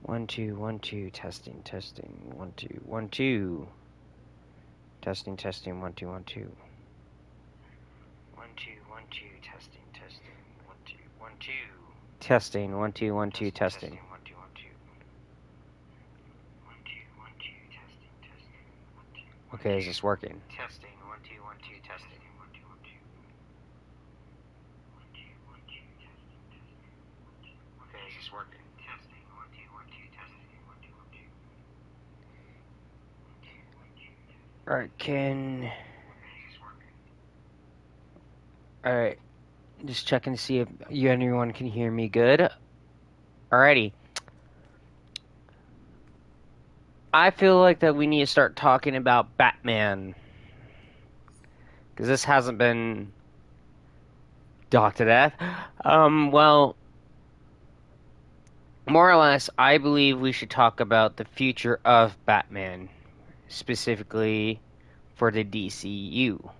1 2 1 2 testing 1 2 1 2 testing 1 2 1 2 1 2 1 2 testing 1 2 1 2 testing 1 2 1 2 testing 1 2 1 2 1 2 1 2 testing 1 2. Okay, is this working? Testing 1 2 1 2 testing 1 2 1 2 1 2 1 2 testing. Okay, is this working? Testing 1 2 1 2 testing 1 2 1 2 Alright, Alright, just checking to see if anyone can hear me good. Alrighty. I feel like that we need to start talking about Batman. Because this hasn't been docked to death. Well, more or less, I believe we should talk about the future of Batman. Specifically for the DCU.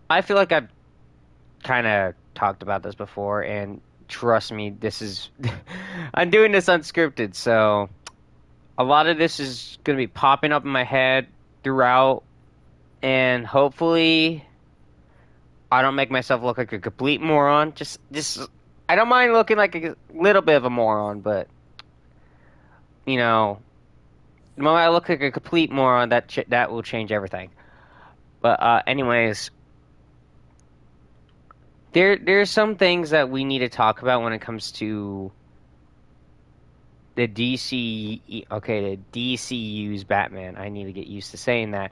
I feel like I've kind of talked about this before, and trust me, this is... I'm doing this unscripted, so a lot of this is going to be popping up in my head throughout, and hopefully I don't make myself look like a complete moron. Just I don't mind looking like a little bit of a moron, but, you know, the moment I look like a complete moron, that will change everything. But anyways, there's some things that we need to talk about when it comes to the the DCU's Batman. I need to get used to saying that.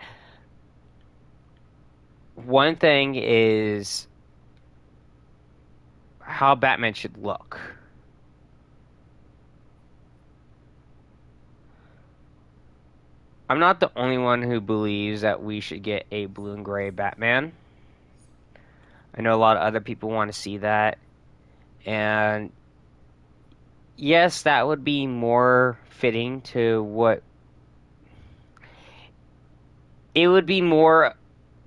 One thing is how Batman should look. I'm not the only one who believes that we should get a blue and gray Batman. I know a lot of other people want to see that. And yes, that would be more fitting to what... It would be more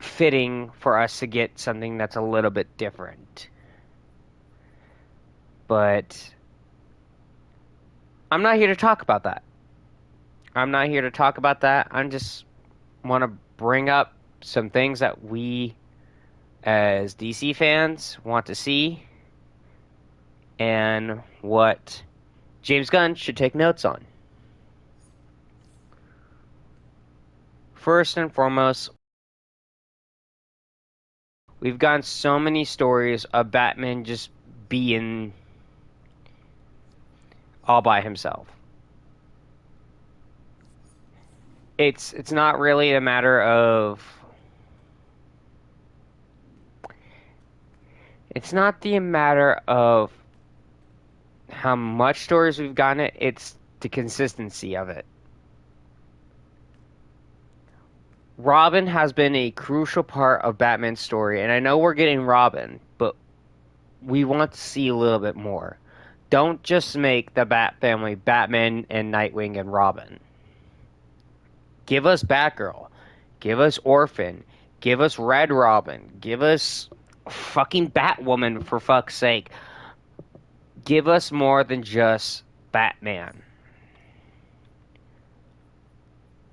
fitting for us to get something that's a little bit different. But I'm not here to talk about that. I just want to bring up some things that we as DC fans want to see and what James Gunn should take notes on. First and foremost, we've gotten so many stories of Batman just being all by himself. It's not really a matter of... It's not the matter of how much stories we've gotten it's the consistency of it. Robin has been a crucial part of Batman's story, and I know we're getting Robin, but we want to see a little bit more. Don't just make the Bat family Batman and Nightwing and Robin. Give us Batgirl. Give us Orphan. Give us Red Robin. Give us fucking Batwoman, for fuck's sake. Give us more than just Batman.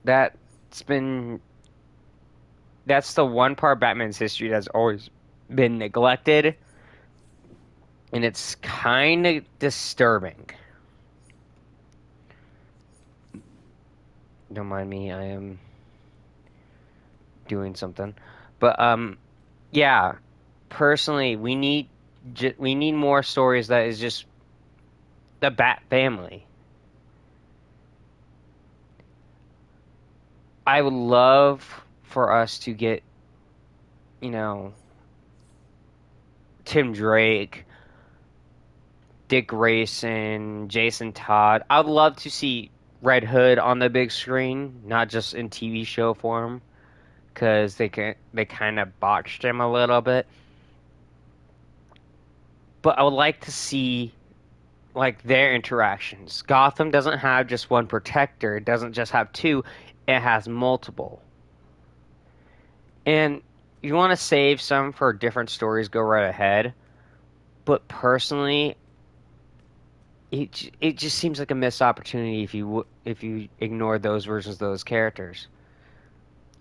That's the one part of Batman's history that's always been neglected, and it's kind of disturbing. Don't mind me, I am doing something. But yeah, personally, we need more stories that is just the Bat family. I would love for us to get, Tim Drake, Dick Grayson, Jason Todd. I would love to see Red Hood on the big screen, not just in TV show form, because they kind of botched him a little bit. But I would like to see their interactions. Gotham doesn't have just one protector. It doesn't just have two. It has multiple. And you want to save some for different stories, go right ahead. But personally, it just seems like a missed opportunity if you ignore those versions of those characters.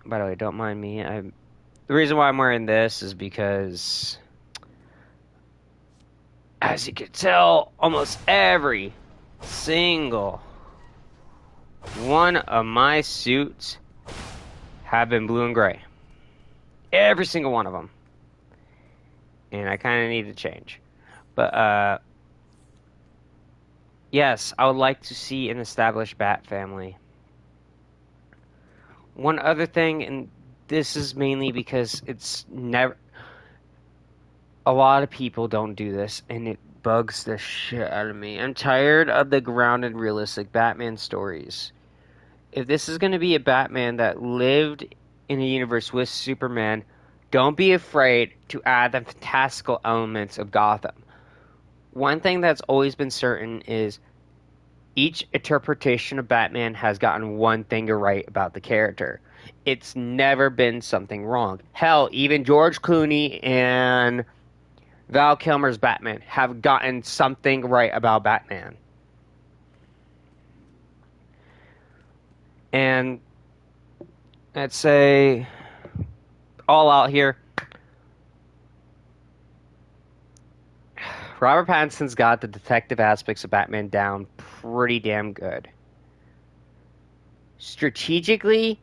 By the way, don't mind me. The reason why I'm wearing this is because, as you can tell, almost every single one of my suits have been blue and gray. Every single one of them. And I kind of need to change. But, yes, I would like to see an established Bat family. One other thing, and this is mainly because it's never... A lot of people don't do this, and it bugs the shit out of me. I'm tired of the grounded, realistic Batman stories. If this is going to be a Batman that lived in a universe with Superman, don't be afraid to add the fantastical elements of Gotham. One thing that's always been certain is each interpretation of Batman has gotten one thing right about the character. It's never been something wrong. Hell, even George Clooney and Val Kilmer's Batman have gotten something right about Batman. And let's say, all out here, Robert Pattinson's got the detective aspects of Batman down pretty damn good. Strategically,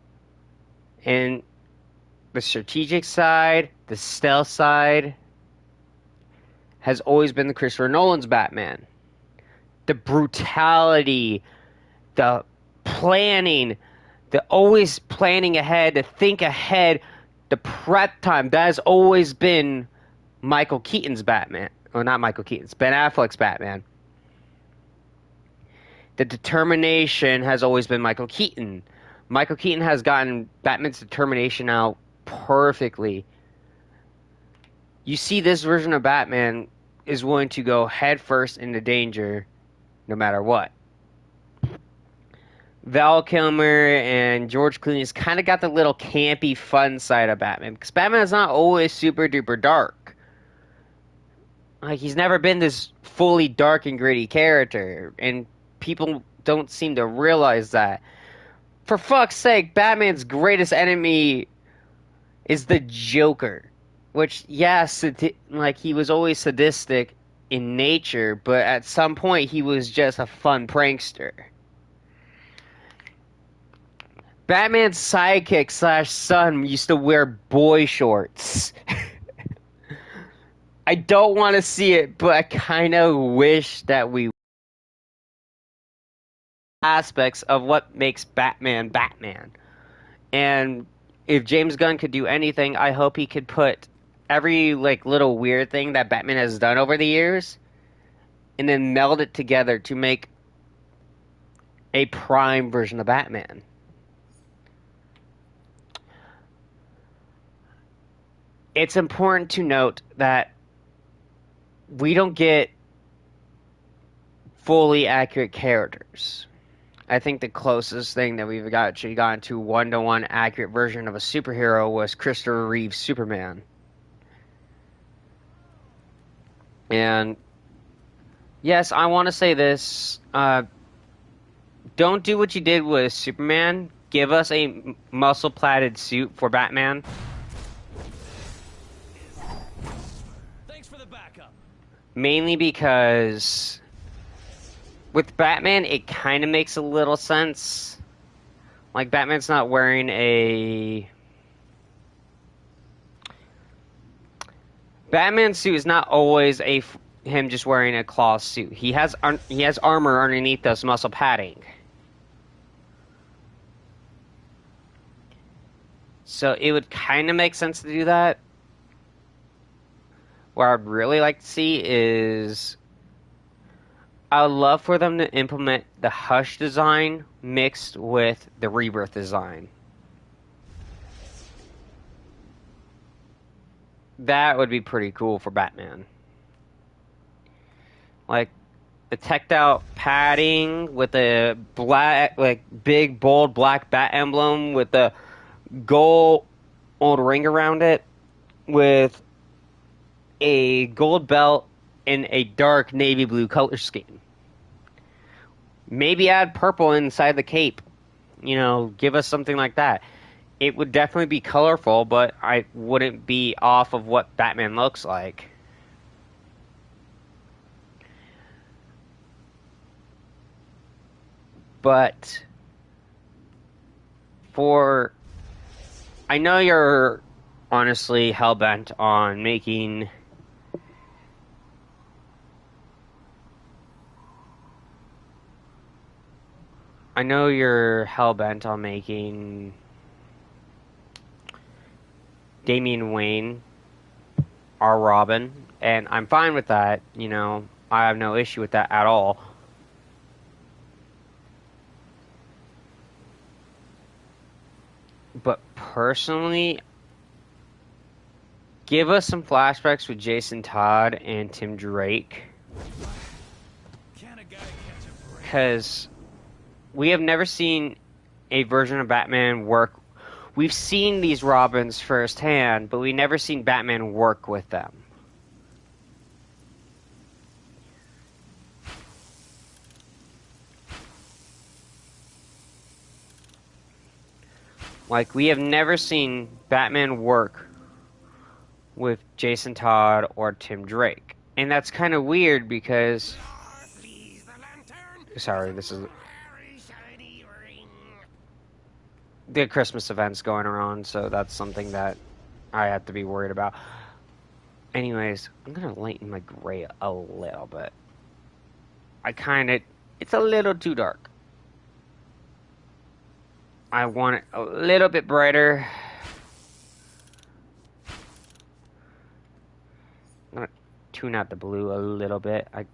and the strategic side, the stealth side, has always been the Christopher Nolan's Batman. The brutality, the planning, the always planning ahead, the think ahead, the prep time, that has always been Michael Keaton's Batman. Well, not Michael Keaton's, Ben Affleck's Batman. The determination has always been Michael Keaton. Michael Keaton has gotten Batman's determination out perfectly. You see this version of Batman is willing to go headfirst into danger no matter what. Val Kilmer and George Clooney's kind of got the little campy fun side of Batman, because Batman is not always super duper dark. Like, he's never been this fully dark and gritty character, and people don't seem to realize that. For fuck's sake, Batman's greatest enemy is the Joker. Which, yes, like, he was always sadistic in nature, but at some point he was just a fun prankster. Batman's sidekick / son used to wear boy shorts. I don't want to see it, but I kind of wish that we aspects of what makes Batman Batman. And if James Gunn could do anything, I hope he could put every like little weird thing that Batman has done over the years and then meld it together to make a prime version of Batman. It's important to note that we don't get fully accurate characters. I think the closest thing that we've actually gotten to one-to-one accurate version of a superhero was Christopher Reeve's Superman. And yes, I want to say this. Don't do what you did with Superman. Give us a muscle-plated suit for Batman. Thanks for the backup. Mainly because with Batman, it kind of makes a little sense. Like, Batman's not wearing a... Batman's suit is not always him just wearing a cloth suit. He has armor underneath those muscle padding. So it would kind of make sense to do that. What I'd really like to see is... I would love for them to implement the Hush design mixed with the Rebirth design. That would be pretty cool for Batman. Like, the teched out padding with a black, like, big, bold black bat emblem with the gold ring around it with a gold belt in a dark navy blue color scheme. Maybe add purple inside the cape. You know, give us something like that. It would definitely be colorful, but I wouldn't be off of what Batman looks like. But for I know you're honestly hell-bent on making I know you're hell-bent on making Damian Wayne our Robin, and I'm fine with that, you know. I have no issue with that at all. But personally, give us some flashbacks with Jason Todd and Tim Drake. Can a guy catch a break? Because we have never seen a version of Batman work. We've seen these Robins firsthand, but we never seen Batman work with them. Like, we have never seen Batman work with Jason Todd or Tim Drake. And that's kind of weird because... Sorry, this is... The Christmas events going around, so that's something that I have to be worried about. Anyways, I'm gonna lighten my gray a little bit. It's a little too dark. I want it a little bit brighter. I'm gonna tune out the blue a little bit. I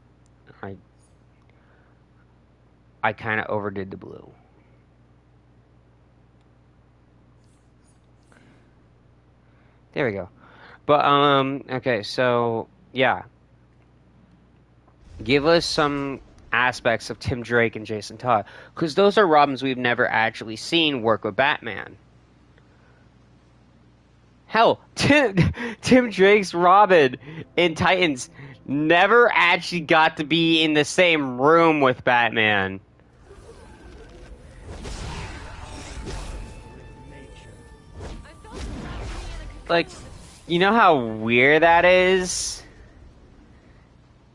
kind of overdid the blue. There we go. But okay, so yeah, give us some aspects of Tim Drake and Jason Todd, because those are Robins we've never actually seen work with Batman. Hell, Tim Drake's Robin in Titans never actually got to be in the same room with Batman. Like, you know how weird that is?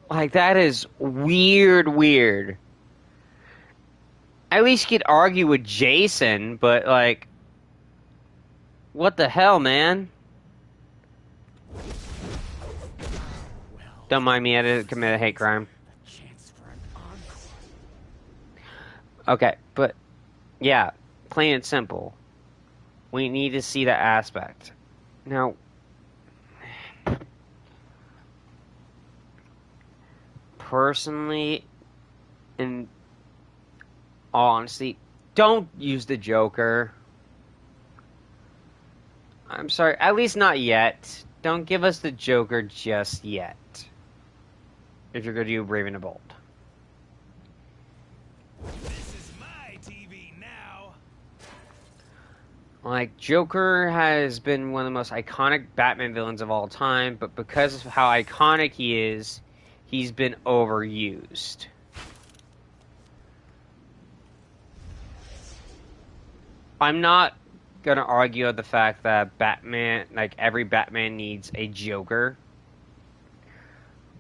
Like, that is weird. At least you could argue with Jason, but, like, what the hell, man? Don't mind me, I didn't commit a hate crime. Okay, but, yeah, plain and simple. We need to see that aspect. Now, personally, in all honesty, don't use the Joker. I'm sorry, at least not yet. Don't give us the Joker just yet. If you're going to do Brave and the Bold. This is my TV now. Like, Joker has been one of the most iconic Batman villains of all time, but because of how iconic he is, he's been overused. I'm not gonna argue with the fact that Batman, like every Batman needs a Joker,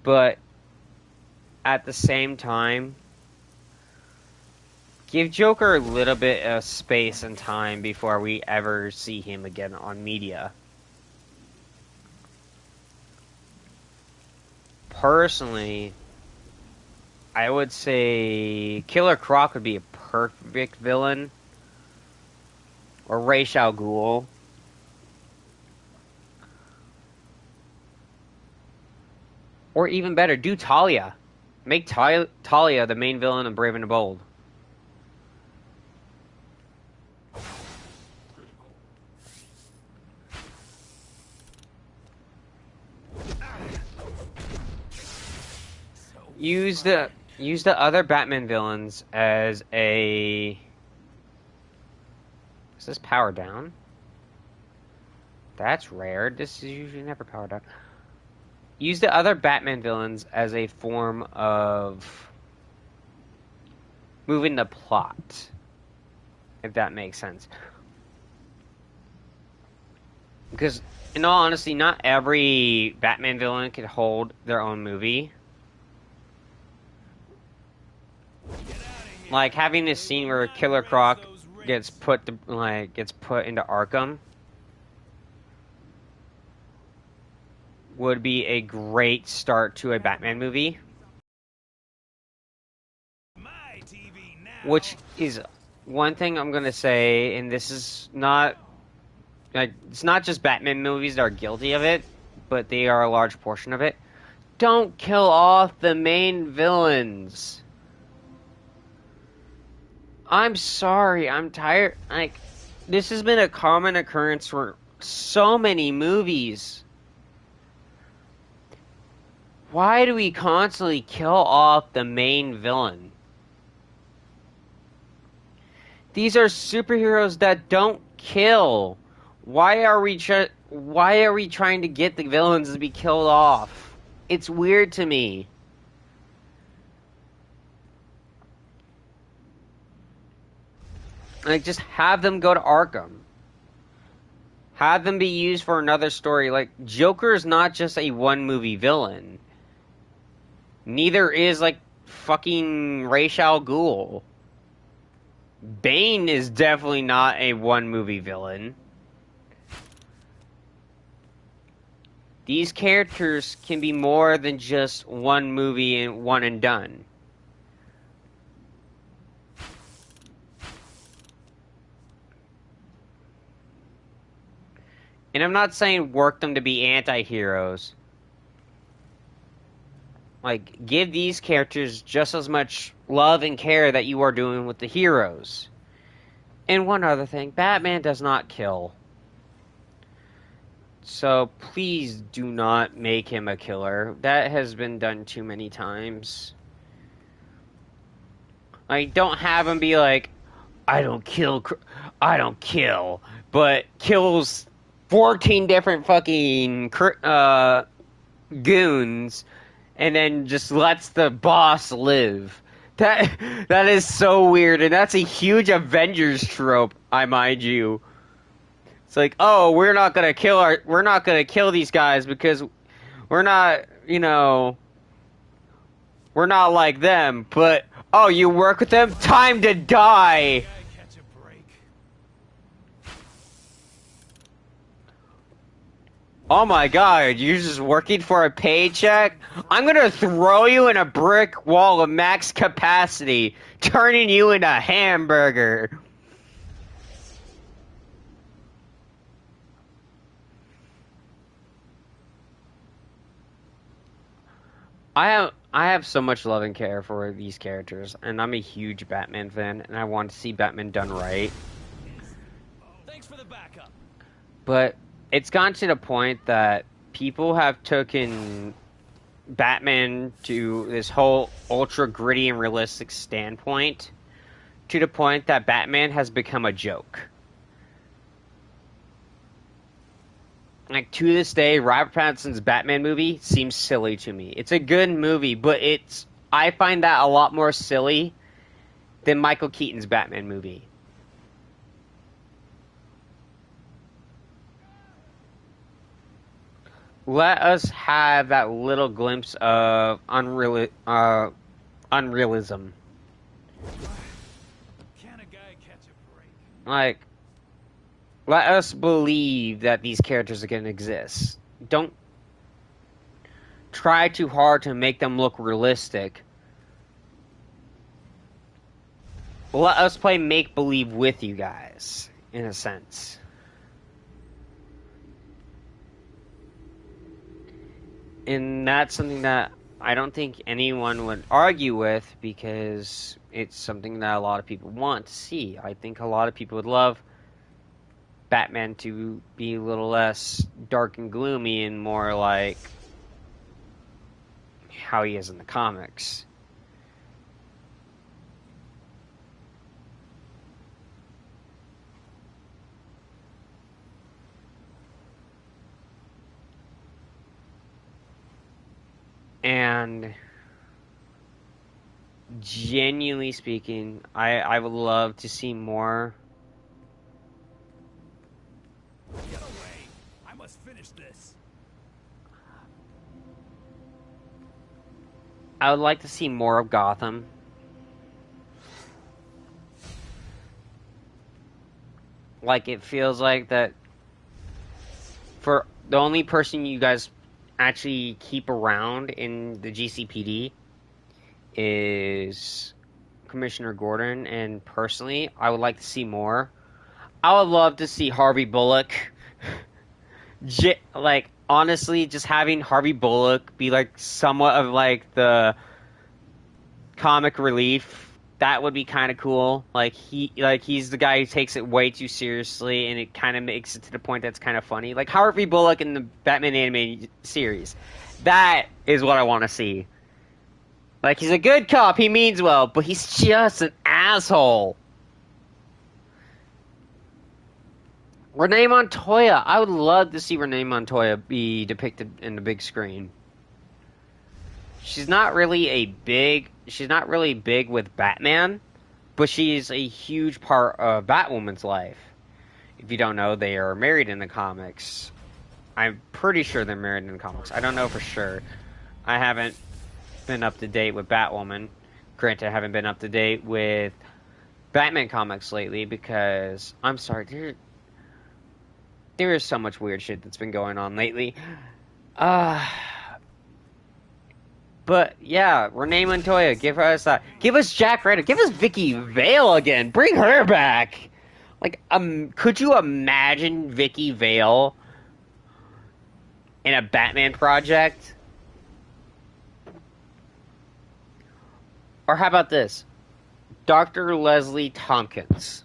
but at the same time, give Joker a little bit of space and time before we ever see him again on media. Personally, I would say Killer Croc would be a perfect villain. Or Ra's al Ghul. Or even better, do Talia. Make Talia the main villain of Brave and the Bold. Use the other Batman villains as a... Is this power down? That's rare. This is usually never powered down. use the other Batman villains as a form of moving the plot, if that makes sense. Because, in all honesty, not every Batman villain can hold their own movie. Like having this scene where Killer Croc gets put into Arkham would be a great start to a Batman movie. Which is one thing I'm gonna say, and this is not like it's not just Batman movies that are guilty of it, but they are a large portion of it. Don't kill off the main villains. I'm sorry, I'm tired. Like, this has been a common occurrence for so many movies. Why do we constantly kill off the main villain? These are superheroes that don't kill. Why are we trying to get the villains to be killed off? It's weird to me. Like, just have them go to Arkham. Have them be used for another story. Like, Joker is not just a one-movie villain. Neither is, like, fucking Ra's al Ghul. Bane is definitely not a one-movie villain. These characters can be more than just one movie and one and done. And I'm not saying work them to be anti-heroes. Like, give these characters just as much love and care that you are doing with the heroes. And one other thing, Batman does not kill. So please do not make him a killer. That has been done too many times. Like, don't have him be like, I don't kill, but kills 14 different fucking goons, and then just lets the boss live. That is so weird, and that's a huge Avengers trope, I mind you. It's like, oh, we're not gonna kill these guys because we're not, we're not like them. But oh, you work with them? Time to die. Oh my god, you're just working for a paycheck? I'm gonna throw you in a brick wall of max capacity, turning you into a hamburger. I have so much love and care for these characters, and I'm a huge Batman fan, and I want to see Batman done right. Thanks for the backup. But it's gotten to the point that people have taken Batman to this whole ultra gritty and realistic standpoint, to the point that Batman has become a joke. Like, to this day, Robert Pattinson's Batman movie seems silly to me. It's a good movie, but I find that a lot more silly than Michael Keaton's Batman movie. Let us have that little glimpse of unrealism. Can a guy catch a break? Like, let us believe that these characters are going to exist. Don't try too hard to make them look realistic. Let us play make-believe with you guys, in a sense. And that's something that I don't think anyone would argue with, because it's something that a lot of people want to see. I think a lot of people would love Batman to be a little less dark and gloomy and more like how he is in the comics. And genuinely speaking, I would love to see more. Get away! I must finish this. I would like to see more of Gotham. Like, it feels like that for the only person you guys actually keep around in the GCPD is Commissioner Gordon, and personally, I would like to see more. I would love to see Harvey Bullock. Like, honestly, just having Harvey Bullock be like somewhat of like the comic relief, that would be kind of cool. Like he's the guy who takes it way too seriously, and it kind of makes it to the point that's kind of funny. Like Harvey Bullock in the Batman animated series. That is what I want to see. Like, he's a good cop, he means well, but he's just an asshole. Renee Montoya. I would love to see Renee Montoya be depicted in the big screen. She's not really big with Batman, but she's a huge part of Batwoman's life. If you don't know, they are married in the comics. I'm pretty sure they're married in the comics. I don't know for sure. I haven't been up to date with Batwoman. Granted, I haven't been up to date with Batman comics lately because, I'm sorry, there is so much weird shit that's been going on lately. But yeah, Renee Montoya, give us Jack Ryder, give us Vicky Vale again, bring her back. Like, could you imagine Vicky Vale in a Batman project? Or how about this? Dr. Leslie Tompkins.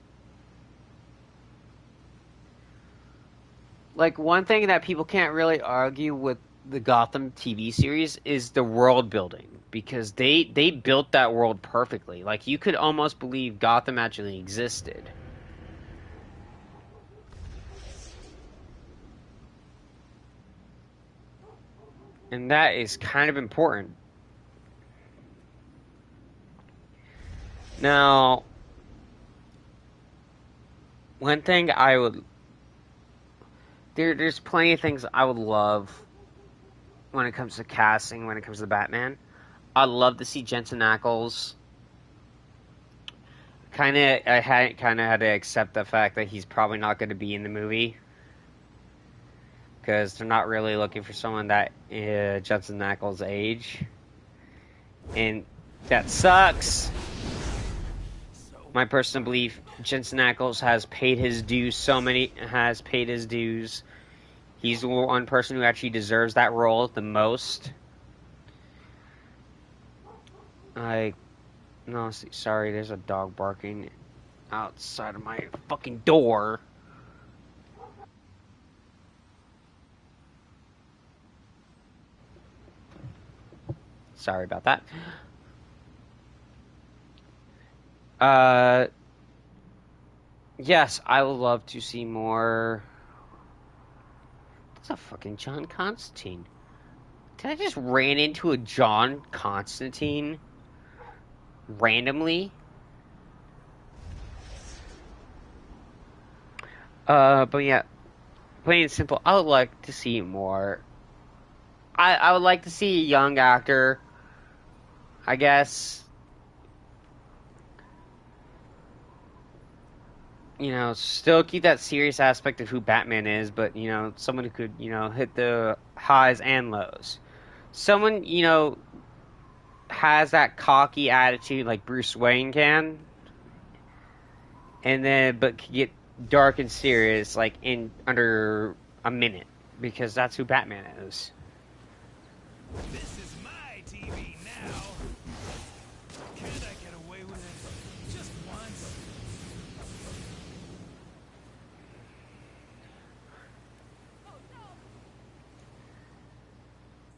Like, one thing that people can't really argue with the Gotham TV series is the world building, because they built that world perfectly. Like, you could almost believe Gotham actually existed. And that is kind of important. Now, one thing there's plenty of things I would love when it comes to casting, when it comes to Batman. I'd love to see Jensen Ackles. I had to accept the fact that he's probably not going to be in the movie, because they're not really looking for someone that Jensen Ackles' age, and that sucks. My personal belief, Jensen Ackles has paid his dues. He's the one person who actually deserves that role the most. No, sorry, there's a dog barking outside of my fucking door. Sorry about that. Yes, I would love to see more. That's a fucking John Constantine. Did I just ran into a John Constantine randomly? But yeah, plain and simple, I would like to see more. I would like to see a young actor, I guess. Still keep that serious aspect of who Batman is, but, someone who could, hit the highs and lows. Someone, has that cocky attitude like Bruce Wayne can, but can get dark and serious, like, in under a minute, because that's who Batman is. This is my TV now. Can't I get away with it? Just once?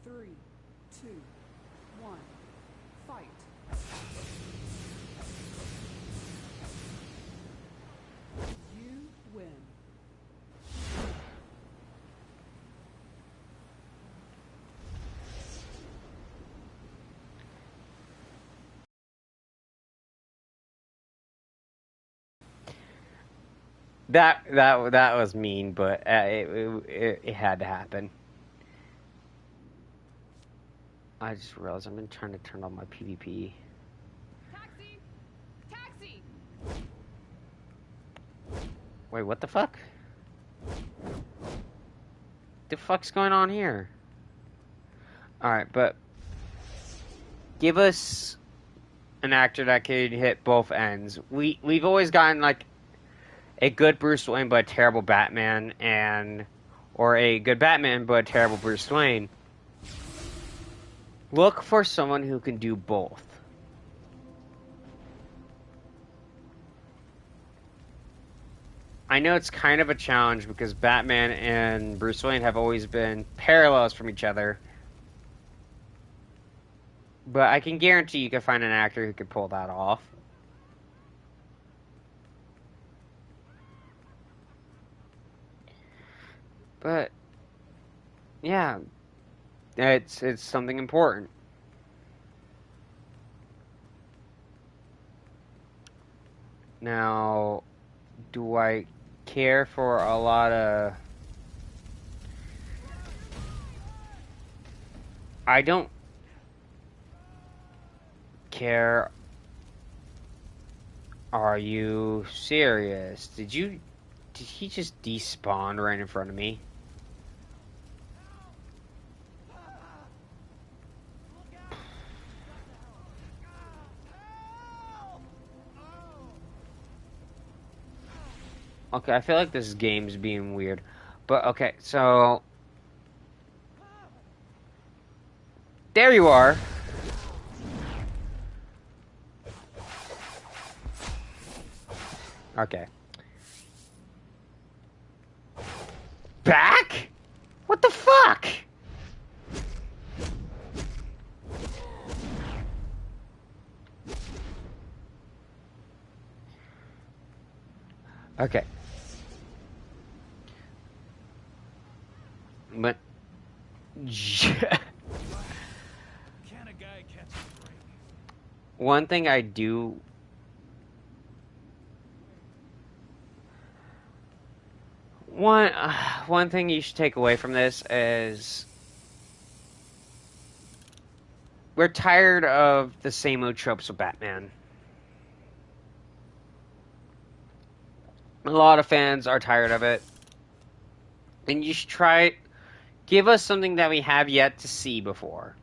Three, two, one, fight. You win. That was mean, but it had to happen. I just realized I've been trying to turn on my PvP. Taxi! Taxi! Wait, what the fuck? The fuck's going on here? Alright, but give us an actor that could hit both ends. We've always gotten like a good Bruce Wayne but a terrible Batman, or a good Batman but a terrible Bruce Wayne. Look for someone who can do both. I know it's kind of a challenge because Batman and Bruce Wayne have always been parallels from each other. But I can guarantee you can find an actor who could pull that off. But yeah, it's something important. Now, do I care for a lot of... I don't care. Are you serious? Did he just despawn right in front of me? Okay, I feel like this game's being weird. But okay, so there you are. Okay. Back? What the fuck? Okay. But Can a guy catch a break? one thing I do one thing you should take away from this is we're tired of the same old tropes of Batman. A lot of fans are tired of it. And you should give us something that we have yet to see before.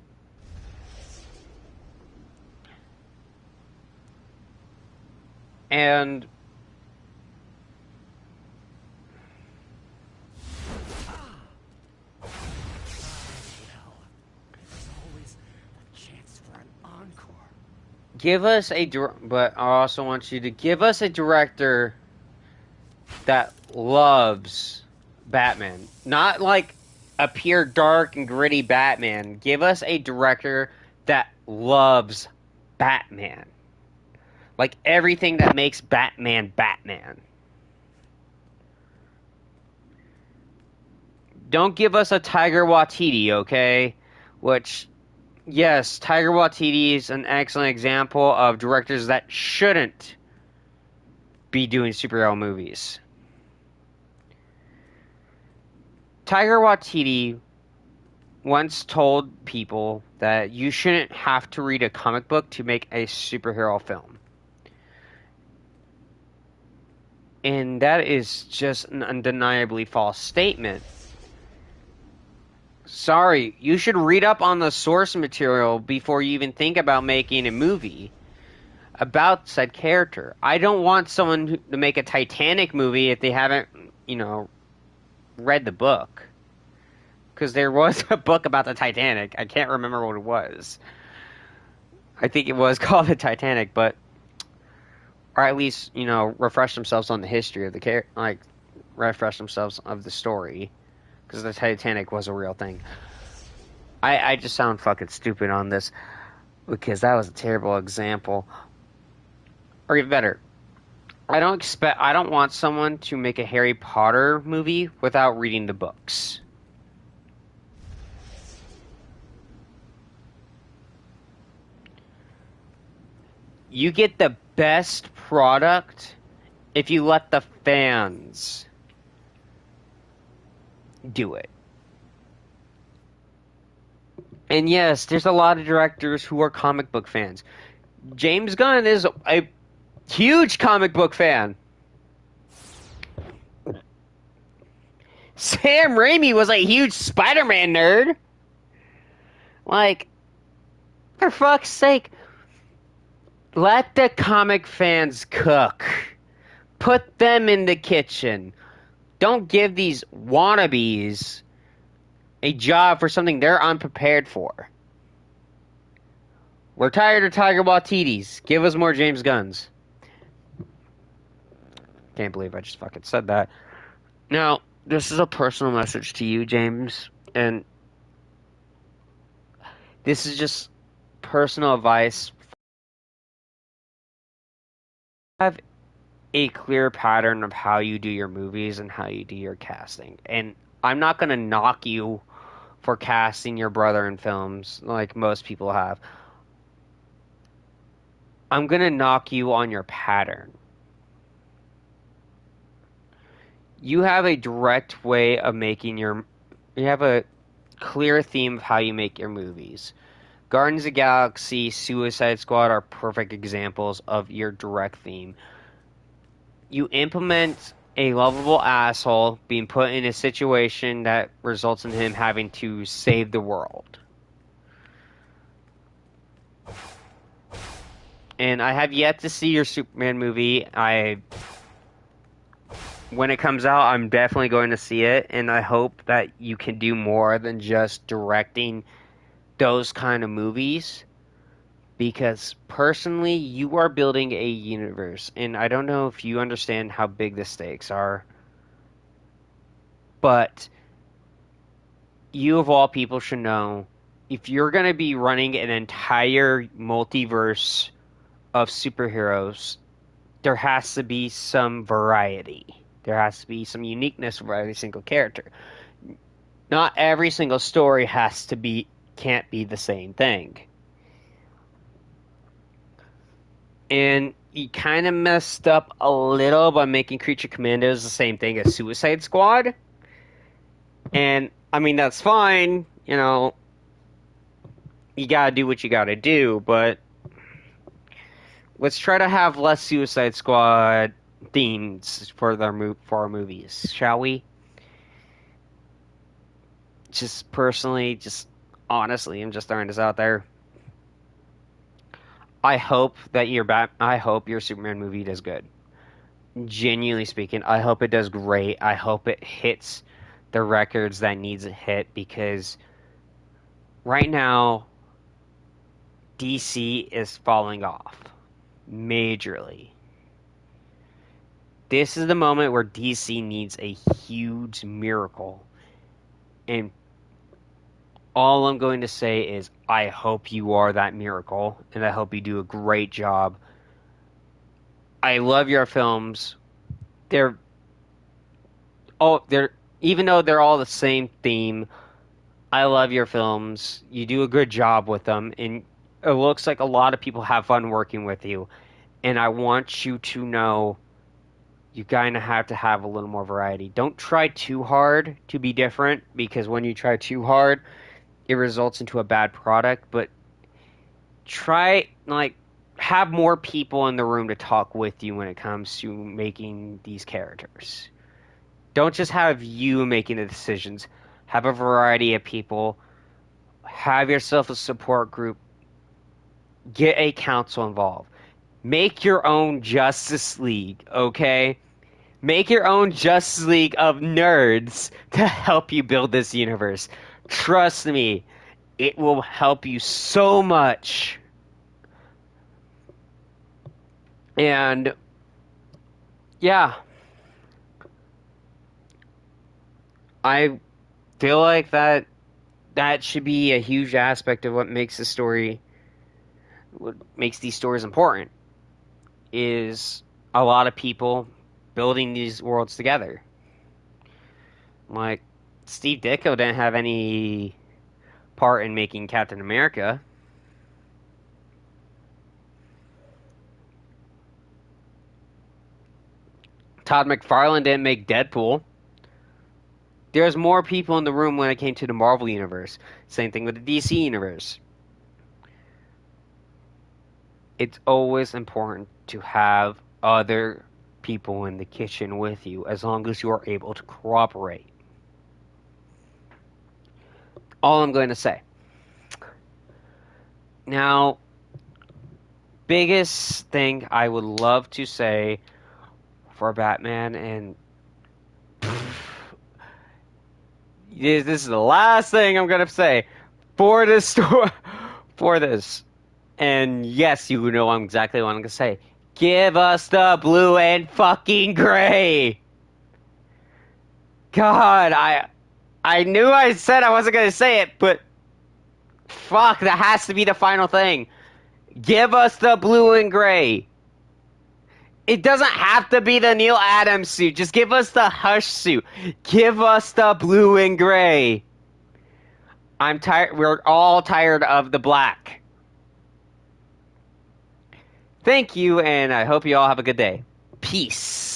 And give us but I also want you to give us a director that loves Batman. Not like a pure dark and gritty Batman. Give us a director that loves Batman. Like everything that makes Batman Batman. Don't give us a Tiger Waititi, okay? Which, yes, Tiger Waititi is an excellent example of directors that shouldn't be doing superhero movies. Tiger Waititi once told people that you shouldn't have to read a comic book to make a superhero film. And that is just an undeniably false statement. Sorry, you should read up on the source material before you even think about making a movie about said character. I don't want someone to make a Titanic movie if they haven't, read the book. Because there was a book about the Titanic. I can't remember what it was. I think it was called the Titanic, or at least, refresh themselves on the history of the refresh themselves of the story. Because the Titanic was a real thing. I just sound fucking stupid on this because that was a terrible example. Or even better, I don't want someone to make a Harry Potter movie without reading the books. You get the best product if you let the fans do it. And yes, there's a lot of directors who are comic book fans. James Gunn is a huge comic book fan. Sam Raimi was a huge Spider-Man nerd. Like, for fuck's sake, let the comic fans cook. Put them in the kitchen. Don't give these wannabes a job for something they're unprepared for. We're tired of Tiger Waititi's. Give us more James Gunns. Can't believe I just fucking said that. Now, this is a personal message to you, James, and this is just personal advice. Have a clear pattern of how you do your movies and how you do your casting. And I'm not going to knock you for casting your brother in films like most people have. I'm going to knock you on your pattern. You have a direct way of making you have a clear theme of how you make your movies. Guardians of the Galaxy, Suicide Squad are perfect examples of your direct theme. You implement a lovable asshole being put in a situation that results in him having to save the world. And I have yet to see your Superman movie. When it comes out, I'm definitely going to see it, and I hope that you can do more than just directing those kind of movies. Because personally, you are building a universe, and I don't know if you understand how big the stakes are, but you of all people should know, if you're going to be running an entire multiverse of superheroes, there has to be some variety. There has to be some uniqueness for every single character. Not every single story can't be the same thing. And you kind of messed up a little by making Creature Commandos the same thing as Suicide Squad. And, I mean, that's fine. You know, you gotta do what you gotta do, but let's try to have less Suicide Squad themes for our movies, shall we? Just personally, just honestly, I'm just throwing this out there. I hope your Superman movie does good. Genuinely speaking, I hope it does great. I hope it hits the records that needs to hit, because right now DC is falling off majorly. This is the moment where DC needs a huge miracle. And all I'm going to say is I hope you are that miracle, and I hope you do a great job. I love your films. They're they're even though they're all the same theme, I love your films. You do a good job with them, and it looks like a lot of people have fun working with you. And I want you to know you kind of have to have a little more variety. Don't try too hard to be different, because when you try too hard, it results into a bad product. But try, like, have more people in the room to talk with you when it comes to making these characters. Don't just have you making the decisions. Have a variety of people. Have yourself a support group. Get a council involved. Make your own Justice League, okay? Make your own Justice League of nerds to help you build this universe. Trust me, it will help you so much. And yeah, I feel like that should be a huge aspect of what makes these stories important, is a lot of people building these worlds together. Like, Steve Ditko didn't have any part in making Captain America. Todd McFarlane didn't make Deadpool. There's more people in the room when it came to the Marvel Universe. Same thing with the DC Universe. It's always important to have other people in the kitchen with you as long as you are able to cooperate. All I'm going to say. Now, biggest thing I would love to say for Batman, and this is the last thing I'm going to say for this story, for this. And yes, you know exactly what I'm going to say. Give us the blue and fucking gray. God, I knew I said I wasn't going to say it, but fuck, that has to be the final thing. Give us the blue and gray. It doesn't have to be the Neil Adams suit. Just give us the Hush suit. Give us the blue and gray. I'm tired. We're all tired of the black. Thank you, and I hope you all have a good day. Peace.